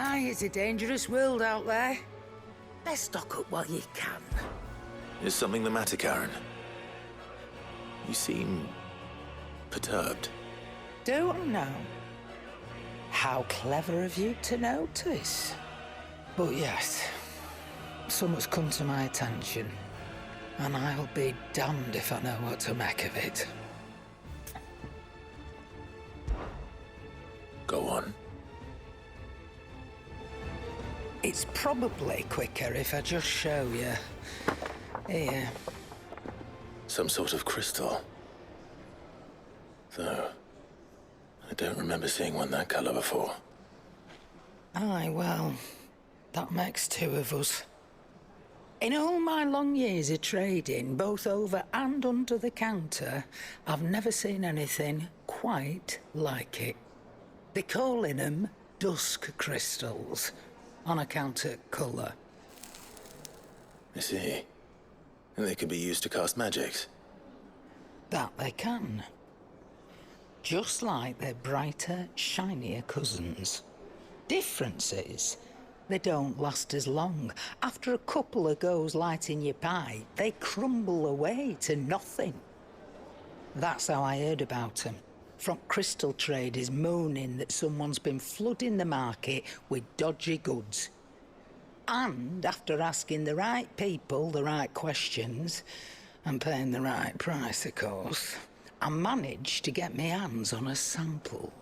Aye, it's a dangerous world out there. Best stock up while you can. Is something the matter, Karen? You seem perturbed. Don't know. How clever of you to notice. But yes, something's come to my attention, and I'll be damned if I know what to make of it. Go on. It's probably quicker if I just show you. Here. Some sort of crystal. Though, I don't remember seeing one that color before. Aye, well, that makes two of us. In all my long years of trading, both over and under the counter, I've never seen anything quite like it. They're calling them dusk crystals, on account of colour. I see. And they could be used to cast magics. That they can. Just like their brighter, shinier cousins. Difference is, they don't last as long. After a couple of goes lighting your pipe, they crumble away to nothing. That's how I heard about them. From crystal traders moaning that someone's been flooding the market with dodgy goods. And after asking the right people the right questions, and paying the right price, of course, I managed to get my hands on a sample.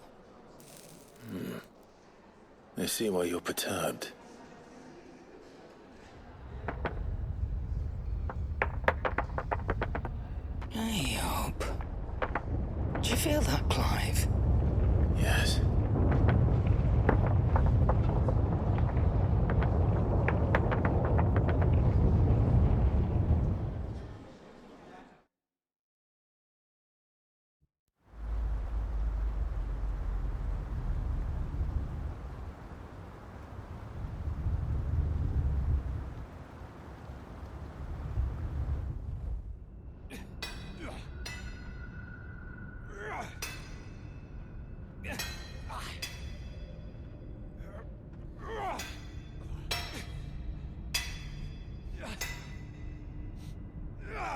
I see why you're perturbed. Hey, Hope. Do you feel that, Clive? Yes.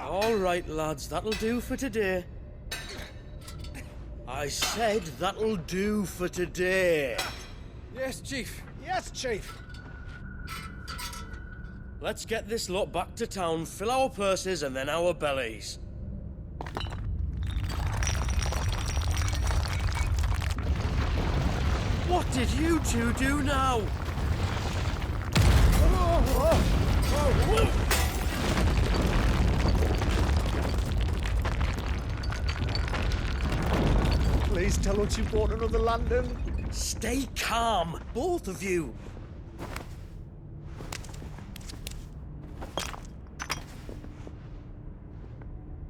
All right, lads, that'll do for today. I said that'll do for today. Yes, Chief. Yes, Chief. Let's get this lot back to town, fill our purses and then our bellies. What did you two do now? Please tell us you bought another London. Stay calm, both of you.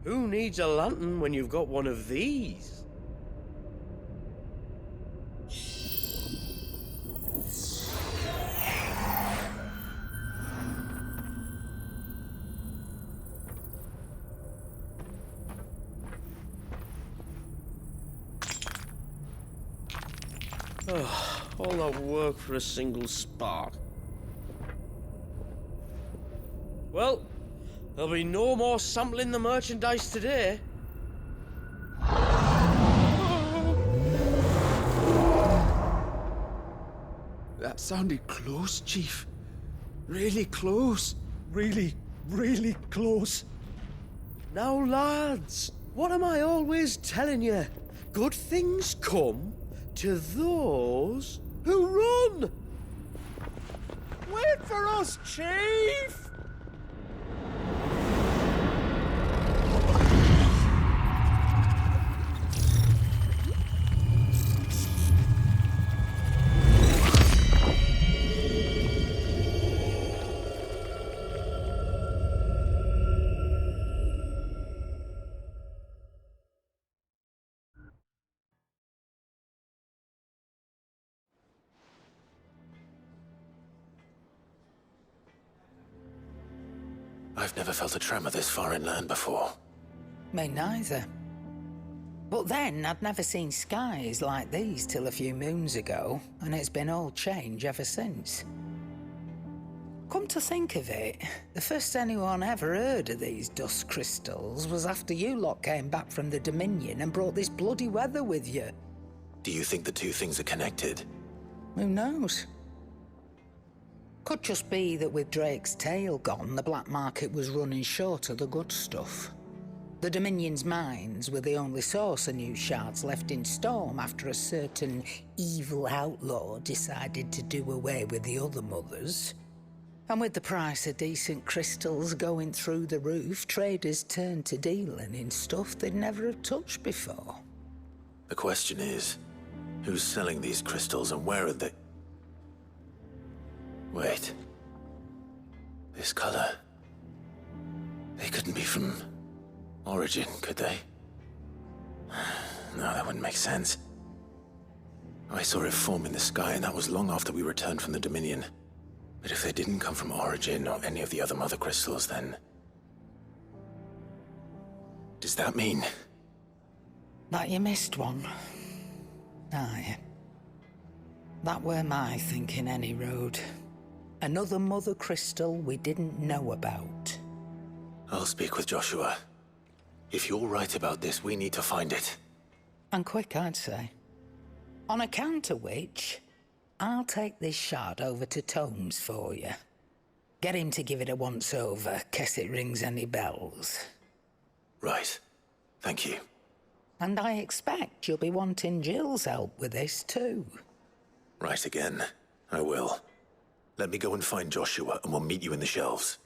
Who needs a lantern when you've got one of these? All that work for a single spark. Well, there'll be no more sampling the merchandise today. That sounded close, Chief. Really close. Really, really close. Now, lads, what am I always telling you? Good things come to those who run! Wait for us, Chief! I've never felt a tremor this far inland before. Me neither. But then I'd never seen skies like these till a few moons ago, and it's been all change ever since. Come to think of it, the first anyone ever heard of these dust crystals was after you lot came back from the Dominion and brought this bloody weather with you. Do you think the two things are connected? Who knows? Could just be that with Drake's tail gone, the black market was running short of the good stuff. The Dominion's mines were the only source of new shards left in Storm after a certain evil outlaw decided to do away with the other mothers. And with the price of decent crystals going through the roof, traders turned to dealing in stuff they'd never have touched before. The question is, who's selling these crystals and where are they? Wait. This color. They couldn't be from Origin, could they? No, that wouldn't make sense. I saw it form in the sky, and that was long after we returned from the Dominion. But if they didn't come from Origin or any of the other mother crystals, then... does that mean... That you missed one? Aye. That were my thinking any road. Another mother crystal we didn't know about. I'll speak with Joshua. If you're right about this, we need to find it. And quick, I'd say. On account of which, I'll take this shard over to Tomes for you. Get him to give it a once-over, case it rings any bells. Right. Thank you. And I expect you'll be wanting Jill's help with this too. Right again. I will. Let me go and find Joshua, and we'll meet you in the shelves.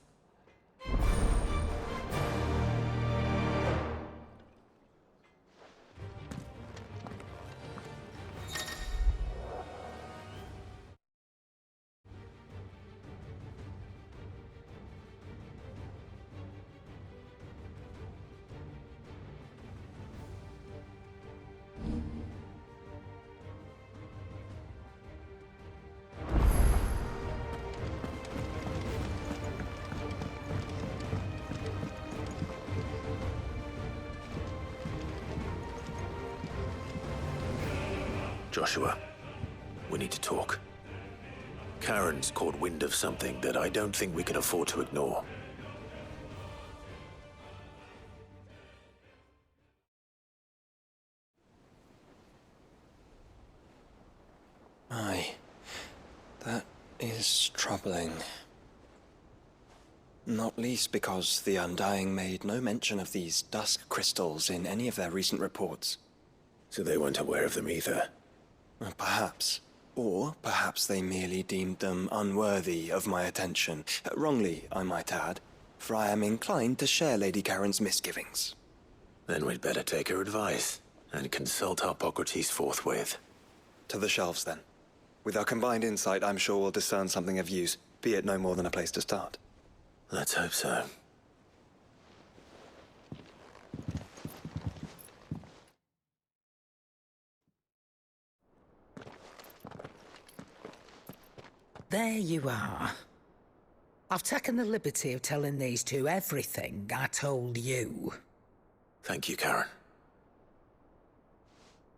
Joshua, we need to talk. Karen's caught wind of something that I don't think we can afford to ignore. Aye. That is troubling. Not least because the Undying made no mention of these dusk crystals in any of their recent reports. So they weren't aware of them either. Perhaps. Or perhaps they merely deemed them unworthy of my attention. Wrongly, I might add, for I am inclined to share Lady Karen's misgivings. Then we'd better take her advice and consult Hippocrates forthwith. To the shelves, then. With our combined insight, I'm sure we'll discern something of use, be it no more than a place to start. Let's hope so. There you are. I've taken the liberty of telling these two everything I told you. Thank you, Karen.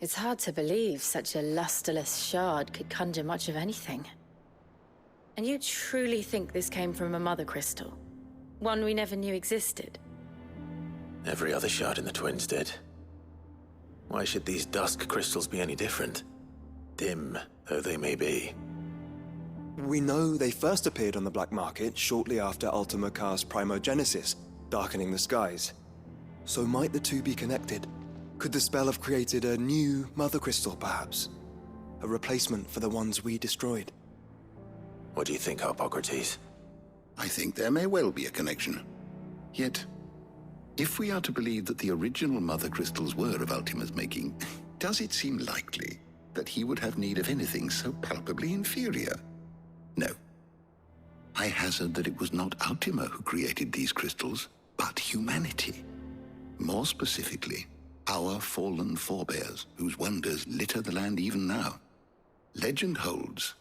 It's hard to believe such a lusterless shard could conjure much of anything. And you truly think this came from a mother crystal? One we never knew existed? Every other shard in the Twins did. Why should these dusk crystals be any different? Dim though they may be. We know they first appeared on the black market shortly after Ultima Car's primogenesis, darkening the skies. So might the two be connected? Could the spell have created a new mother crystal, perhaps? A replacement for the ones we destroyed? What do you think, Hippocrates? I think there may well be a connection. Yet, if we are to believe that the original mother crystals were of Ultima's making, does it seem likely that he would have need of anything so palpably inferior? No. I hazard that it was not Ultima who created these crystals, but humanity. More specifically, our fallen forebears, whose wonders litter the land even now. Legend holds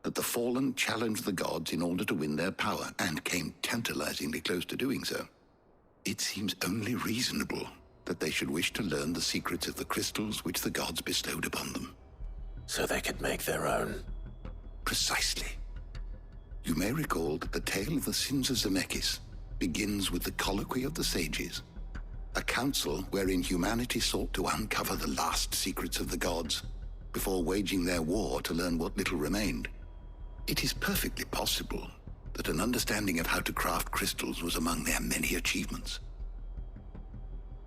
that the fallen challenged the gods in order to win their power, and came tantalizingly close to doing so. It seems only reasonable that they should wish to learn the secrets of the crystals which the gods bestowed upon them. So they could make their own. Precisely. You may recall that the tale of the sins of Zemeckis begins with the colloquy of the sages, a council wherein humanity sought to uncover the last secrets of the gods before waging their war to learn what little remained. It is perfectly possible that an understanding of how to craft crystals was among their many achievements.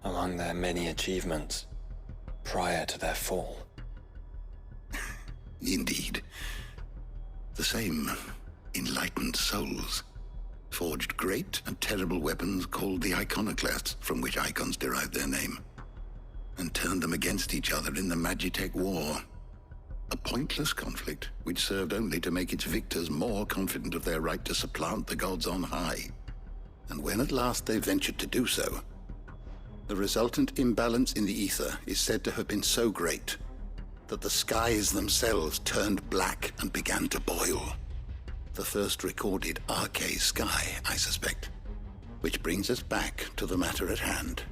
Among their many achievements prior to their fall. Indeed. The same enlightened souls forged great and terrible weapons called the iconoclasts, from which icons derived their name, and turned them against each other in the Magitech War. A pointless conflict which served only to make its victors more confident of their right to supplant the gods on high. And when at last they ventured to do so, the resultant imbalance in the ether is said to have been so great that the skies themselves turned black and began to boil. The first recorded arcane sky, I suspect. Which brings us back to the matter at hand.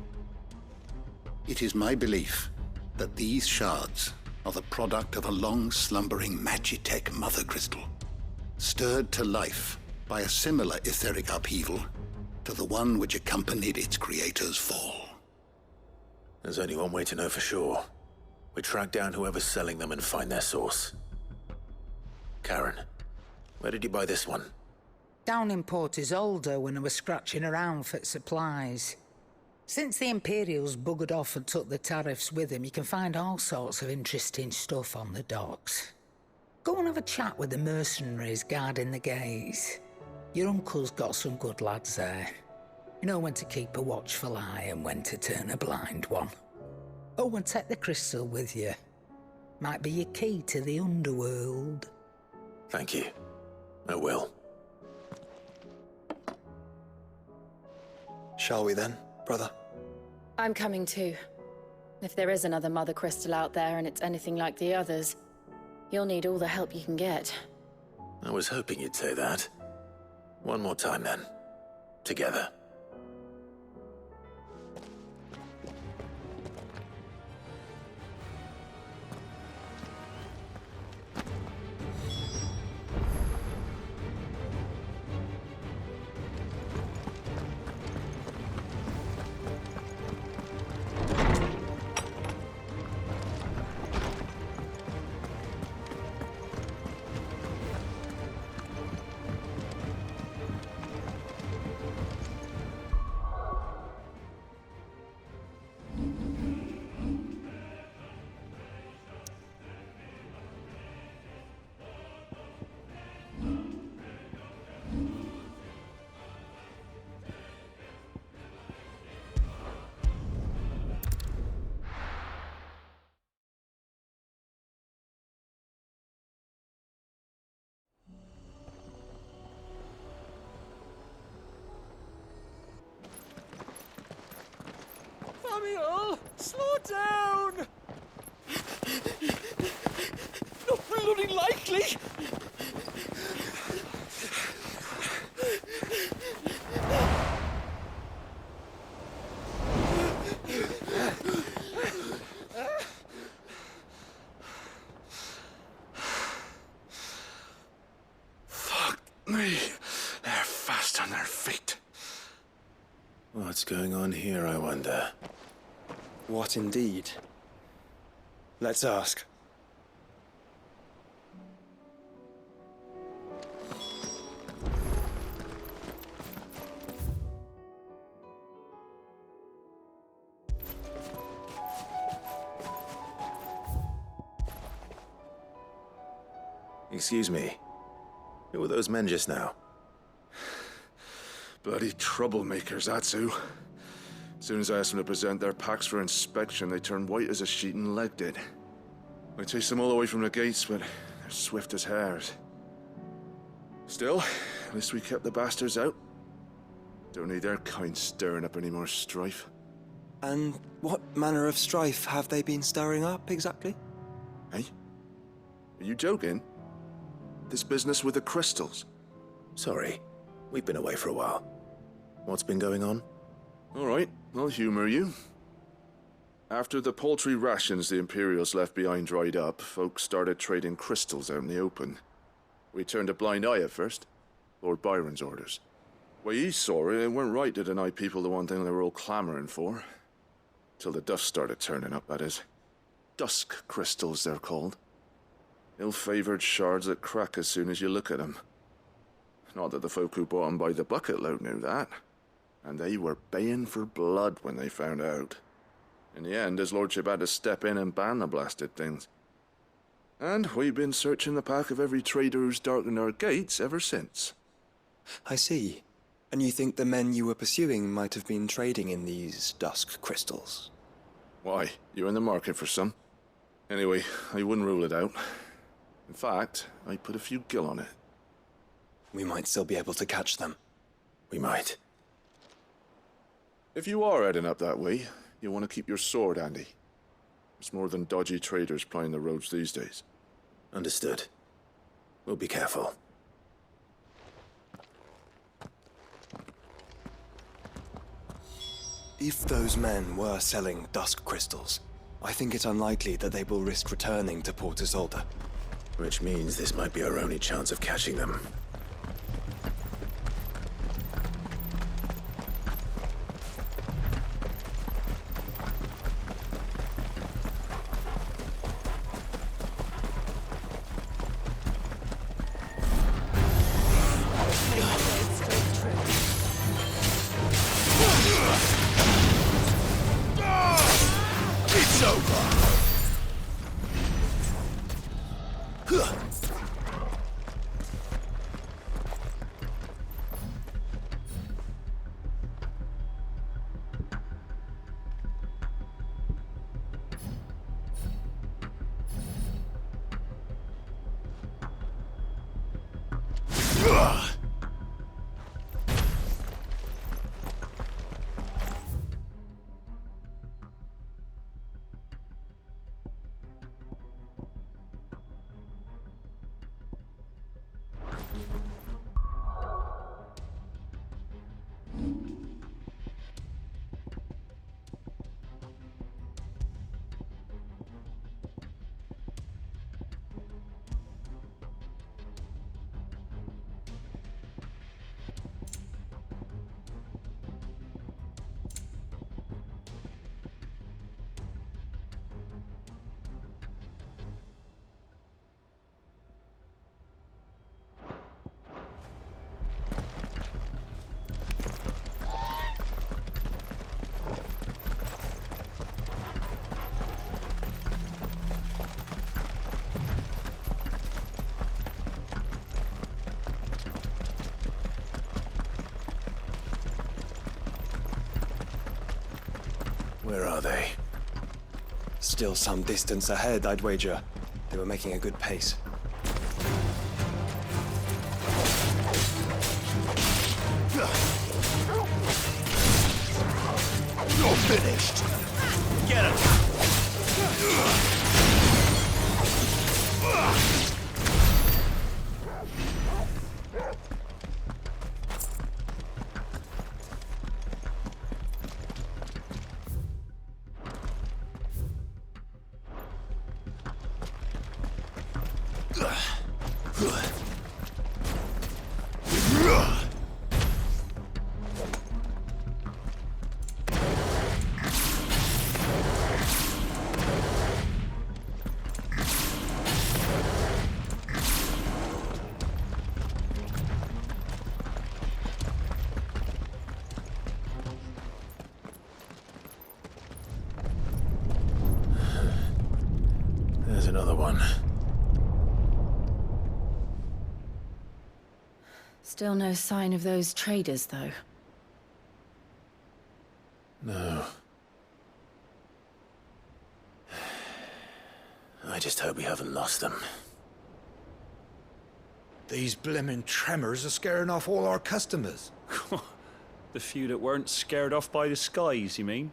It is my belief that these shards are the product of a long-slumbering Magitech mother crystal, stirred to life by a similar etheric upheaval to the one which accompanied its creator's fall. There's only one way to know for sure. We track down whoever's selling them and find their source. Karen, where did you buy this one? Down in Port Isolde when I was scratching around for supplies. Since the Imperials buggered off and took the tariffs with them, you can find all sorts of interesting stuff on the docks. Go and have a chat with the mercenaries guarding the gates. Your uncle's got some good lads there. You know when to keep a watchful eye and when to turn a blind one. Oh, and take the crystal with you. Might be your key to the underworld. Thank you. I will. Shall we then, brother? I'm coming too. If there is another mother crystal out there and it's anything like the others, you'll need all the help you can get. I was hoping you'd say that. One more time then. Together. Samuel, slow down! Not bloody likely! Fuck me. They're fast on their feet. What's going on here, I wonder? What indeed? Let's ask. Excuse me. Who were those men just now? Bloody troublemakers, that's who. As soon as I asked them to present their packs for inspection, they turned white as a sheet and legged it. I chased them all the way from the gates, but they're swift as hares. Still, at least we kept the bastards out. Don't need their kind stirring up any more strife. And what manner of strife have they been stirring up, exactly? Hey? Are you joking? This business with the crystals? Sorry. We've been away for a while. What's been going on? All right, I'll humor you. After the paltry rations the Imperials left behind dried up, folks started trading crystals out in the open. We turned a blind eye at first. Lord Byron's orders. Way he saw it, it weren't right to deny people the one thing they were all clamoring for. Till the dust started turning up, that is. Dusk crystals, they're called. Ill-favored shards that crack as soon as you look at them. Not that the folk who bought them by the bucket load knew that. And they were baying for blood when they found out. In the end, his lordship had to step in and ban the blasted things. And we've been searching the pack of every trader who's darkened our gates ever since. I see. And you think the men you were pursuing might have been trading in these dusk crystals? Why? You're in the market for some. Anyway, I wouldn't rule it out. In fact, I'd put a few gil on it. We might still be able to catch them. We might. If you are heading up that way, you'll want to keep your sword handy. It's more than dodgy traders plying the roads these days. Understood. We'll be careful. If those men were selling dusk crystals, I think it unlikely that they will risk returning to Port Isolde. Which means this might be our only chance of catching them. Where are they? Still some distance ahead, I'd wager. They were making a good pace. You're finished! Get him! There's another one. Still no sign of those traders, though. No. I just hope we haven't lost them. These blimmin' tremors are scaring off all our customers. The few that weren't scared off by the skies, you mean?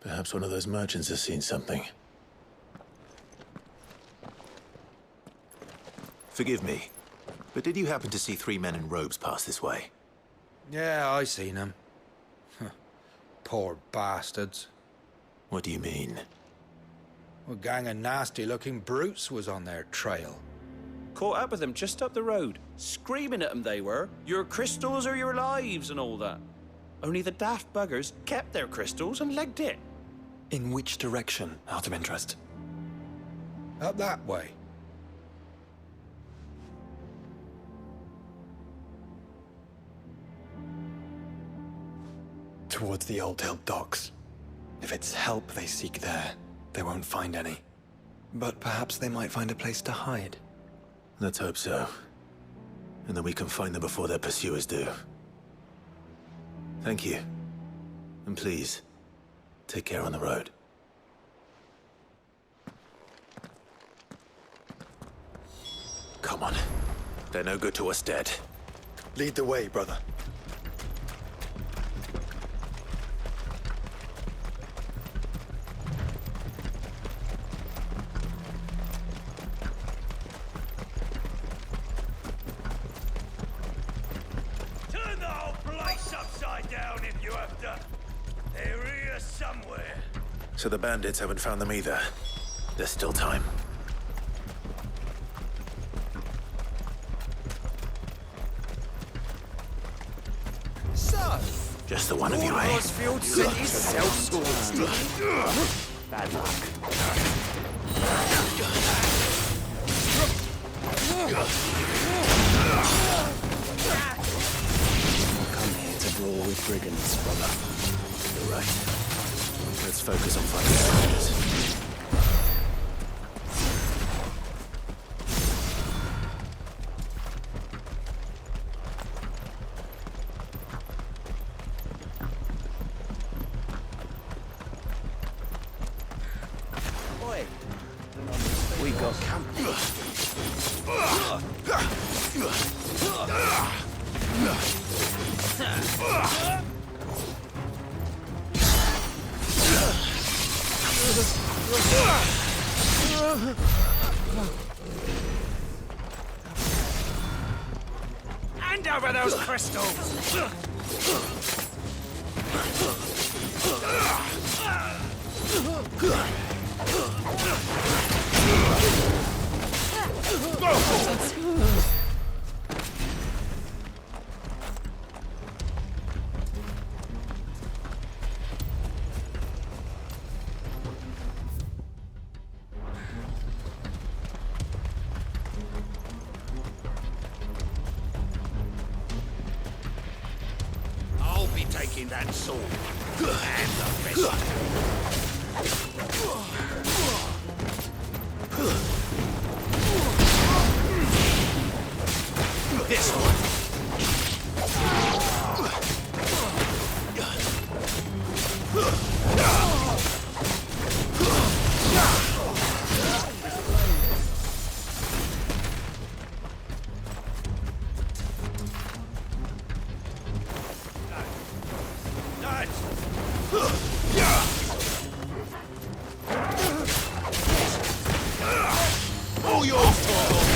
Perhaps one of those merchants has seen something. Forgive me, but did you happen to see 3 men in robes pass this way? Yeah, I seen them. Poor bastards. What do you mean? A gang of nasty-looking brutes was on their trail. Caught up with them just up the road. Screaming at them they were. Your crystals are your lives and all that. Only the daft buggers kept their crystals and legged it. In which direction, out of interest? Up that way. Towards the Old Hill docks. If it's help they seek there, they won't find any. But perhaps they might find a place to hide. Let's hope so. And that we can find them before their pursuers do. Thank you. And please, take care on the road. Come on. They're no good to us dead. Lead the way, brother. Turn the whole place upside down if you have to. They're here somewhere. So the bandits haven't found them either. There's still time. Just the one of you, eh? Sent his sellswords. Bad luck. Come here to brawl with brigands, brother. You're right. Let's focus on finding soldiers. We got company. Hand over those crystals! I'll be taking that sword and the rest. This one. All yours, Torgal.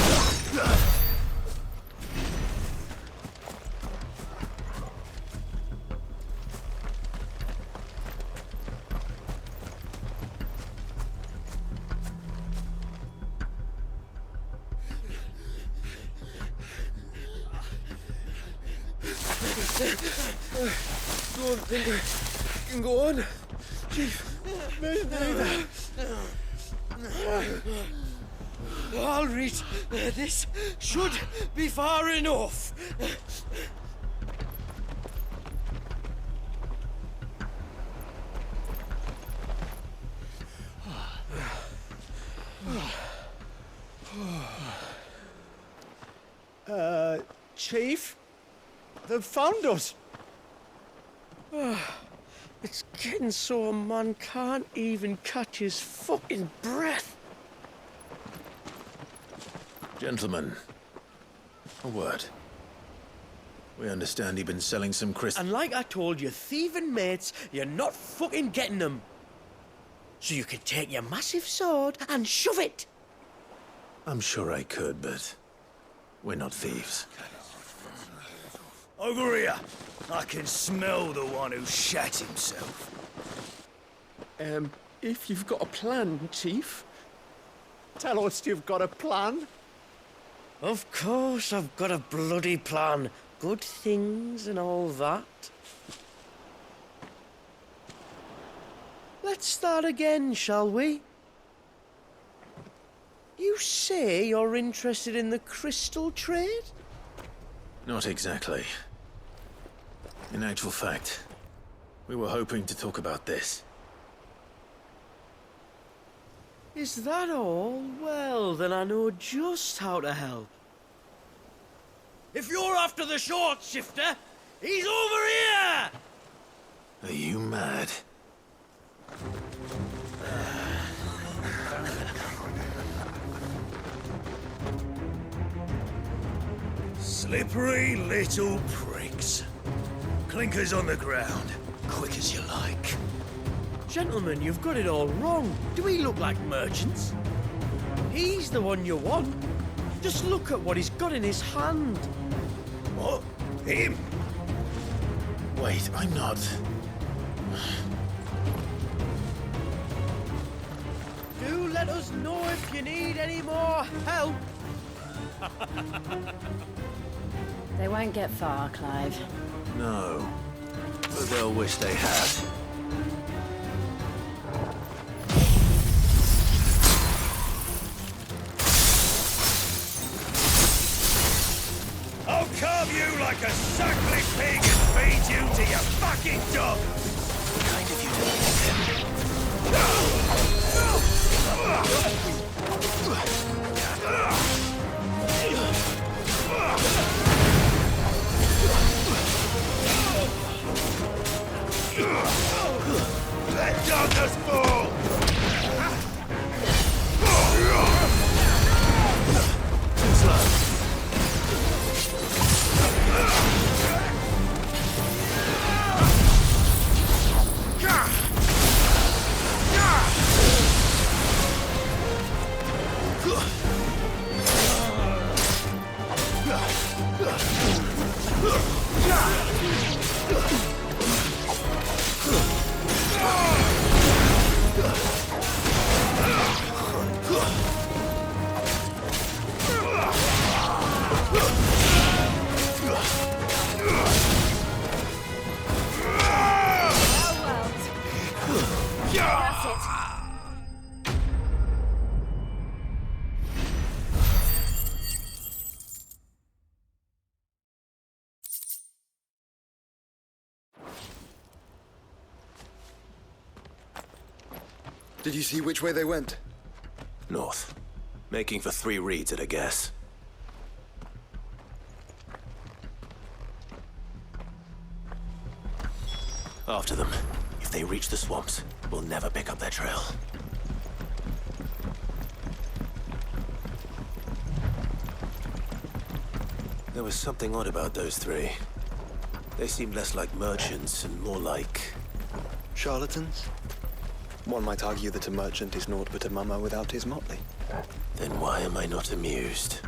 Don't think I can go on. Chief, neither. I'll reach. This should be far enough. Chief? They've found us. It's getting so a man can't even catch his fucking breath. Gentlemen, a word. We understand you've been selling some crystals. And like I told you, thieving mates, you're not fucking getting them. So you could take your massive sword and shove it. I'm sure I could, but we're not thieves. Over here. I can smell the one who shat himself. If you've got a plan, Chief. Tell us you've got a plan. Of course I've got a bloody plan. Good things and all that. Let's start again, shall we? You say you're interested in the crystal trade? Not exactly. In actual fact, we were hoping to talk about this. Is that all? Well, then I know just how to help. If you're after the short shifter, he's over here! Are you mad? Slippery little pricks. Clinkers on the ground, quick as you like. Gentlemen, you've got it all wrong. Do we look like merchants? He's the one you want. Just look at what he's got in his hand. What? Him? Wait, I'm not... Do let us know if you need any more help. They won't get far, Clive. No. But they'll wish they had. I'll carve you like a suckling pig and feed you to your fucking dog! Kind of you to leave him. Let darkness fall! Too slow. Did you see which way they went? North. Making for 3 reads at a guess. After them. If they reach the swamps, we'll never pick up their trail. There was something odd about those 3. They seemed less like merchants and more like... Charlatans? One might argue that a merchant is naught but a mummer without his motley. Then why am I not amused?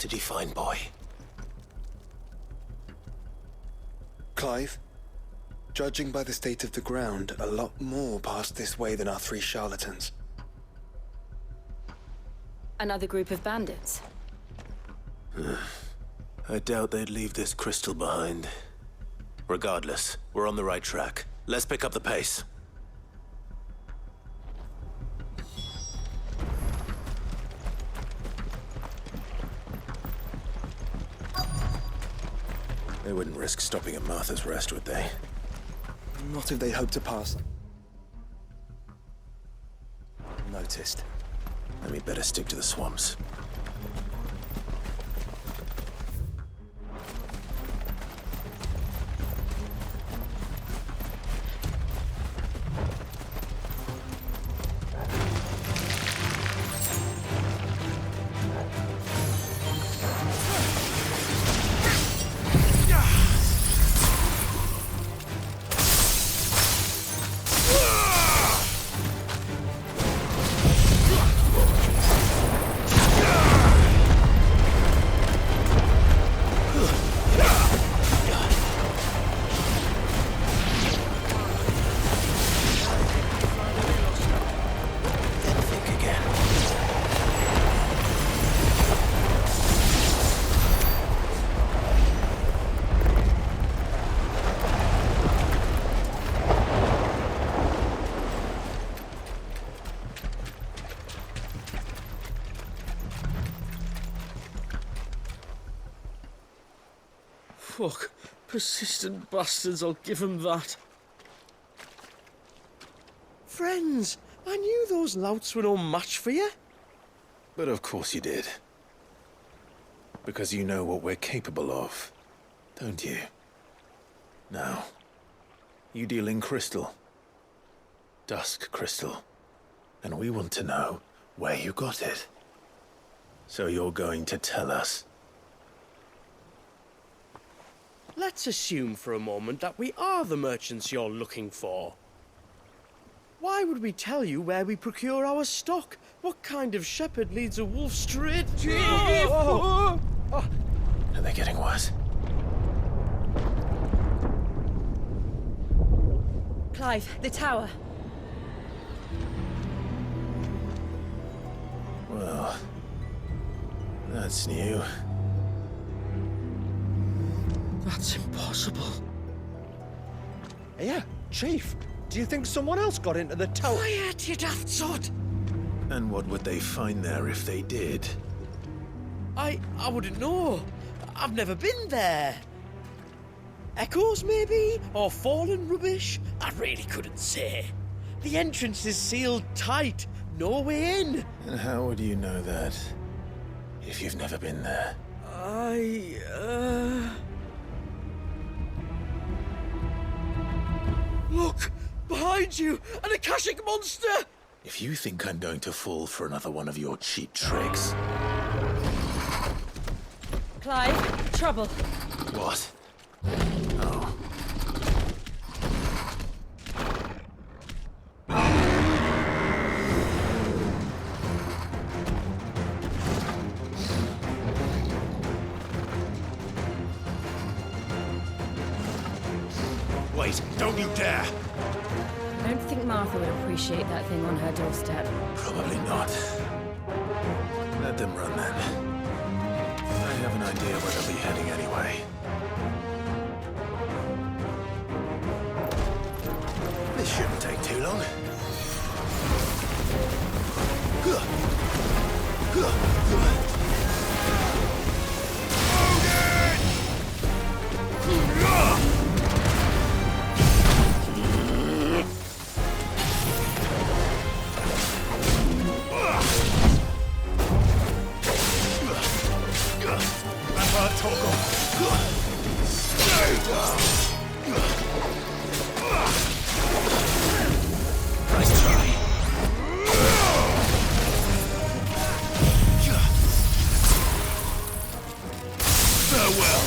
did you find, boy? Clive, judging by the state of the ground, a lot more passed this way than our 3 charlatans. Another group of bandits. I doubt they'd leave this crystal behind. Regardless, we're on the right track. Let's pick up the pace. They wouldn't risk stopping at Martha's Rest, would they? Not if they hope to pass noticed. Then we'd better stick to the swamps. Fuck. Persistent bastards, I'll give them that. Friends, I knew those louts were no match for you. But of course you did. Because you know what we're capable of, don't you? Now, you deal in crystal. Dusk crystal. And we want to know where you got it. So you're going to tell us. Let's assume for a moment that we are the merchants you're looking for. Why would we tell you where we procure our stock? What kind of shepherd leads a wolf straight to... Are they getting worse? Clive, the tower. Well, that's new. That's impossible. Yeah, Chief. Do you think someone else got into the tower? Quiet, you daft sod! And what would they find there if they did? I wouldn't know. I've never been there. Echoes, maybe? Or fallen rubbish? I really couldn't say. The entrance is sealed tight. No way in. And how would you know that if you've never been there? Look! Behind you! An Akashic monster! If you think I'm going to fall for another one of your cheap tricks... Clive, trouble. What? Oh. Wait, don't you dare! I don't think Martha would appreciate that thing on her doorstep. Probably not. Let them run then. I have an idea where they'll be heading anyway. This shouldn't take too long. Nice try. Farewell.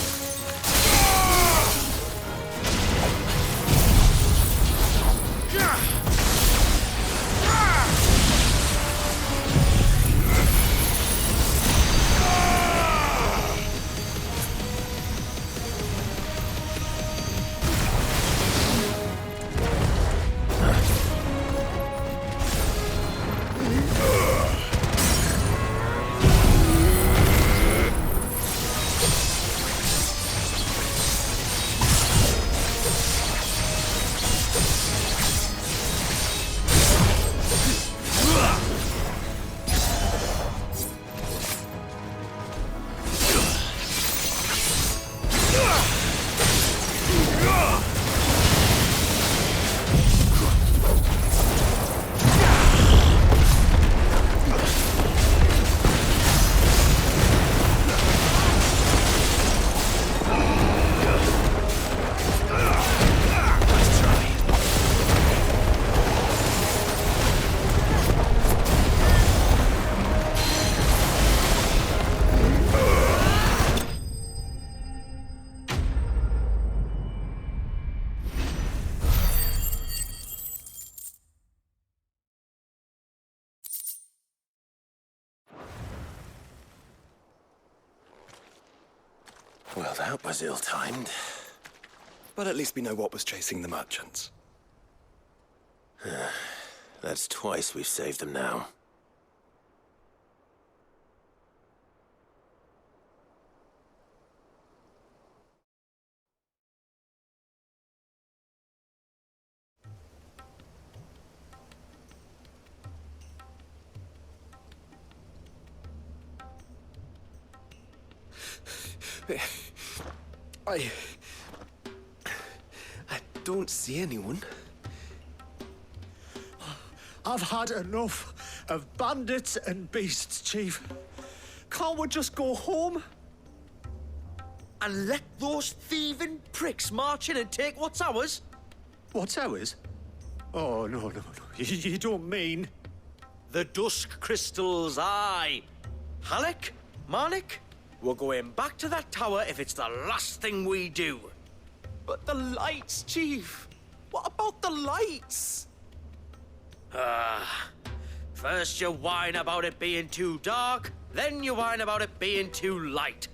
Well, that was ill-timed. But at least we know what was chasing the merchants. That's twice we've saved them now. I don't see anyone. I've had enough of bandits and beasts, Chief. Can't we just go home? And let those thieving pricks march in and take what's ours? What's ours? Oh, no. You don't mean... The dusk crystals, aye. Halleck, Marnik, we're going back to that tower if it's the last thing we do. But the lights, Chief! What about the lights? First you whine about it being too dark, then you whine about it being too light.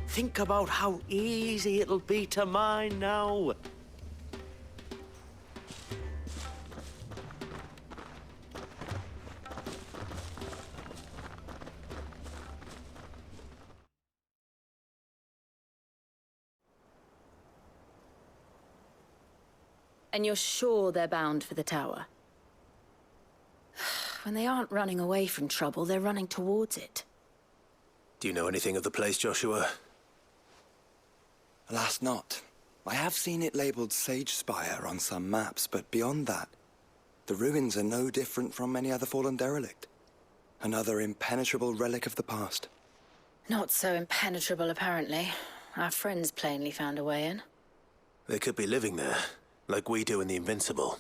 Think about how easy it'll be to mine now. And you're sure they're bound for the tower? When they aren't running away from trouble, they're running towards it. Do you know anything of the place, Joshua? Alas, not. I have seen it labeled Sage Spire on some maps, but beyond that, the ruins are no different from any other fallen derelict. Another impenetrable relic of the past. Not so impenetrable, apparently. Our friends plainly found a way in. They could be living there, like we do in the Invincible.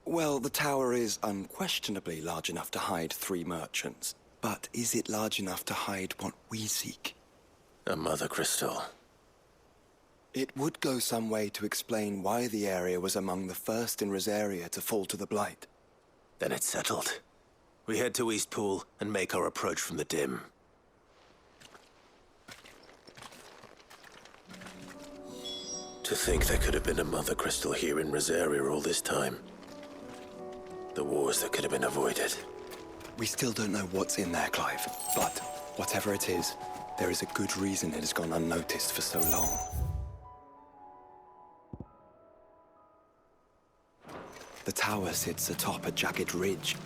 Well, the tower is unquestionably large enough to hide 3 merchants. But is it large enough to hide what we seek? A mother crystal. It would go some way to explain why the area was among the first in Rosaria to fall to the Blight. Then it's settled. We head to Eastpool and make our approach from the dim. To think there could have been a mother crystal here in Rosaria all this time. The wars that could have been avoided. We still don't know what's in there, Clive. But whatever it is, there is a good reason it has gone unnoticed for so long. The tower sits atop a jagged ridge.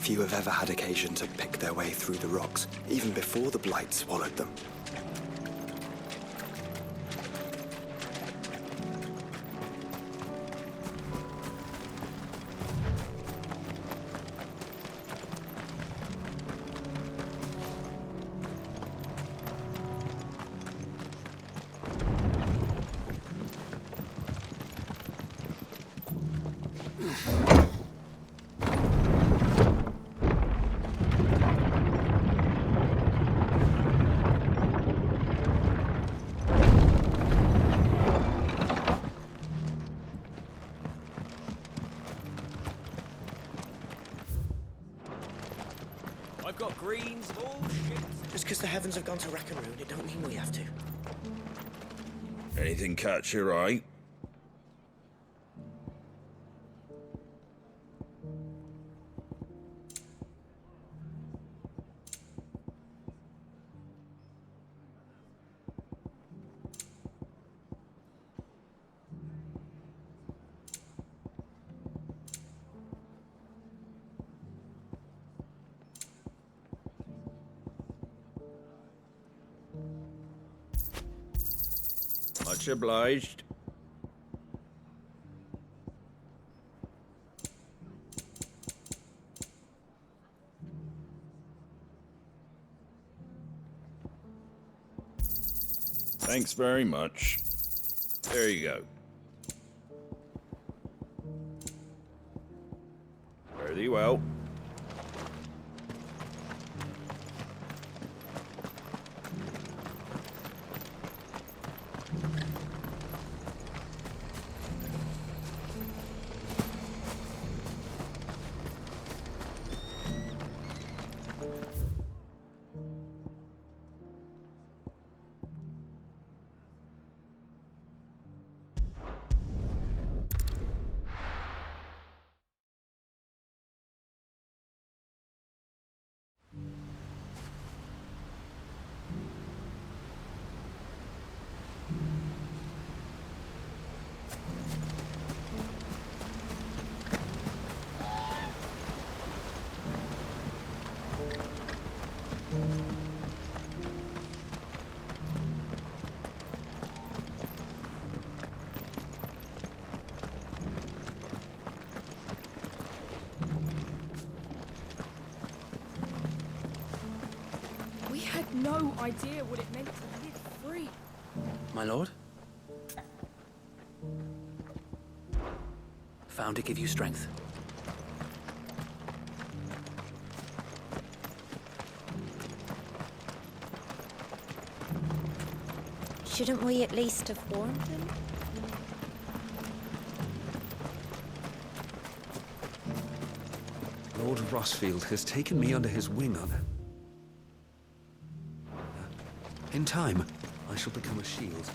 Few have ever had occasion to pick their way through the rocks, even before the Blight swallowed them. I've got greens of all shapes. Just because the heavens have gone to rack and ruin, it don't mean we have to. Anything catch your eye? Much obliged. Thanks very much. There you go. Fare thee well. no idea what it meant to live free. My lord? Found to give you strength. Shouldn't we at least have warned them? Lord Rossfield has taken me under his wing on... In time, I shall become a shield